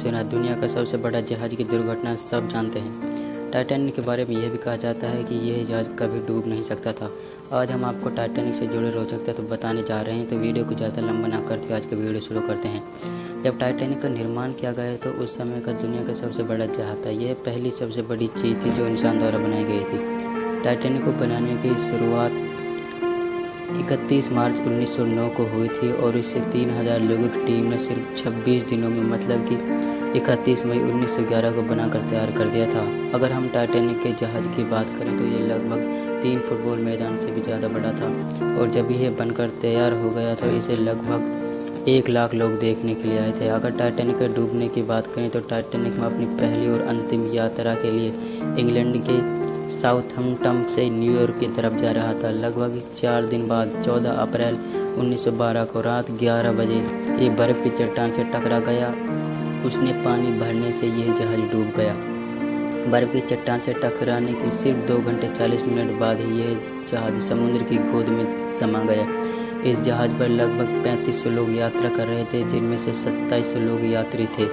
नौसेना दुनिया का सबसे बड़ा जहाज की दुर्घटना सब जानते हैं। टाइटैनिक के बारे में यह भी कहा जाता है कि यह जहाज कभी डूब नहीं सकता था। आज हम आपको टाइटैनिक से जुड़े रोचक तथ्य बताने जा रहे हैं, तो वीडियो को ज़्यादा लंबा ना करते आज का वीडियो शुरू करते हैं। जब टाइटैनिक का निर्माण किया गया तो उस समय का दुनिया का सबसे बड़ा जहाज था। यह पहली सबसे बड़ी चीज़ थी जो इंसान द्वारा बनाई गई थी। टाइटैनिक को बनाने की शुरुआत 31 मार्च 1909 को हुई थी और इसे 3000 लोगों की टीम ने सिर्फ 26 दिनों में मतलब कि 31 मई 1911 को बनाकर तैयार कर दिया था। अगर हम टाइटैनिक के जहाज़ की बात करें तो ये लगभग 3 फुटबॉल मैदान से भी ज़्यादा बड़ा था और जब यह बनकर तैयार हो गया तो इसे लगभग 1 लाख लोग देखने के लिए आए थे। अगर टाइटैनिक के डूबने की बात करें तो टाइटैनिक में अपनी पहली और अंतिम यात्रा के लिए इंग्लैंड के साउथहैम्पटन से न्यूयॉर्क की तरफ जा रहा था। लगभग 4 दिन बाद 14 अप्रैल 1912 को रात 11 बजे ये बर्फ़ की चट्टान से टकरा गया। उसने पानी भरने से यह जहाज़ डूब गया। बर्फ़ की चट्टान से टकराने के सिर्फ 2 घंटे 40 मिनट बाद ही यह जहाज़ समुद्र की गोद में समा गया। इस जहाज़ पर लगभग 3500 लोग यात्रा कर रहे थे, जिनमें से 2700 लोग यात्री थे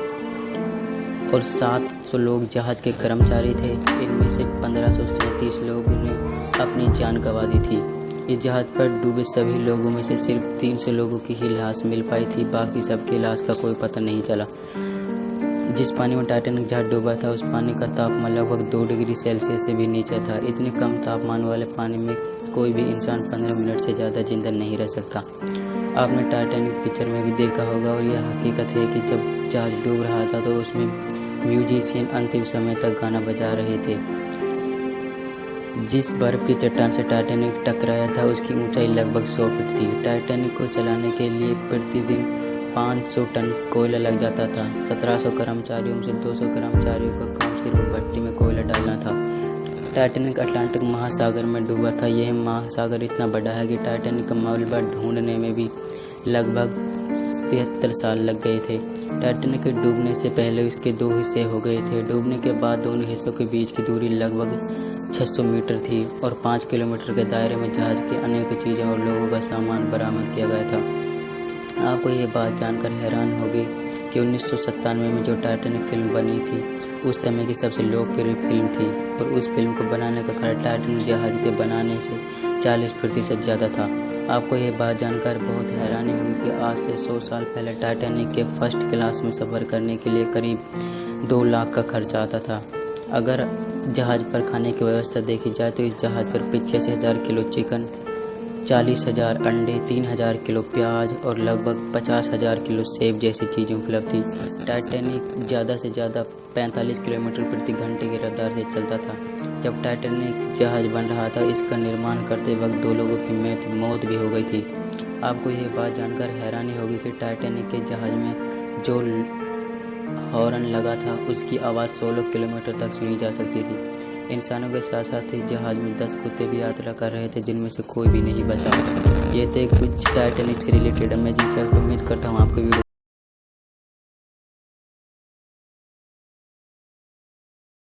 और 700 लोग जहाज़ के कर्मचारी थे। इनमें से 1537 लोगों ने अपनी जान गंवा दी थी। इस जहाज़ पर डूबे सभी लोगों में से सिर्फ 300 लोगों की ही लाश मिल पाई थी, बाकी सबकी लाश का कोई पता नहीं चला। जिस पानी में टाइटैनिक जहाज़ डूबा था उस पानी का तापमान लगभग 2 डिग्री सेल्सियस से भी नीचे था। इतने कम तापमान वाले पानी में कोई भी इंसान 15 मिनट से ज़्यादा जिंदा नहीं रह सकता। आपने टाइटैनिक पिक्चर में भी देखा होगा और यह हकीकत है कि जब जहाज़ डूब रहा था तो उसमें म्यूजिशियन अंतिम समय तक गाना बजा रहे थे। जिस बर्फ़ की चट्टान से टाइटैनिक टकराया था उसकी ऊंचाई लगभग 100 फीट थी। टाइटैनिक को चलाने के लिए प्रतिदिन 500 टन कोयला लग जाता था। 1700 कर्मचारियों में से 200 कर्मचारियों का काम सिर्फ भट्टी में कोयला डालना था। टाइटैनिक अटलांटिक महासागर में डूबा था। यह महासागर इतना बड़ा है कि टाइटैनिक का मलबा ढूंढने में भी लगभग 73 साल लग गए थे। टाइटैनिक के डूबने से पहले इसके 2 हिस्से हो गए थे। डूबने के बाद दोनों हिस्सों के बीच की दूरी लगभग 600 मीटर थी और 5 किलोमीटर के दायरे में जहाज़ की अनेक चीज़ें और लोगों का सामान बरामद किया गया था। आपको ये बात जानकर हैरान होगी कि 1997 में जो टाइटैनिक फिल्म बनी थी उस समय की सबसे लोकप्रिय फिल्म थी और उस फिल्म को बनाने का खर्च टाइटैनिक जहाज़ के बनाने से 40% ज़्यादा था। आपको ये बात जानकर बहुत हैरानी होगी कि आज से 100 साल पहले टाइटैनिक के फर्स्ट क्लास में सफ़र करने के लिए करीब 2 लाख का खर्च आता था। अगर जहाज़ पर खाने की व्यवस्था देखी जाए तो इस जहाज़ पर 85,000 किलो चिकन, 40,000 अंडे, 3,000 किलो प्याज और लगभग 50,000 किलो सेब जैसी चीज़ें उपलब्ध थी। टाइटैनिक ज़्यादा से ज़्यादा 45 किलोमीटर प्रति घंटे की रफ्तार से चलता था। जब टाइटैनिक जहाज़ बन रहा था इसका निर्माण करते वक्त 2 लोगों की मौत भी हो गई थी। आपको यह बात जानकर हैरानी होगी कि टाइटैनिक के जहाज़ में जो हॉर्न लगा था उसकी आवाज़ 16 किलोमीटर तक सुनी जा सकती थी। इंसानों के साथ साथ इस जहाज़ में 10 कुत्ते भी यात्रा कर रहे थे, जिनमें से कोई भी नहीं बचा। ये थे कुछ टाइटैनिक से रिलेटेड अमेजिंग फैक्ट। उम्मीद करता हूँ आपको वीडियो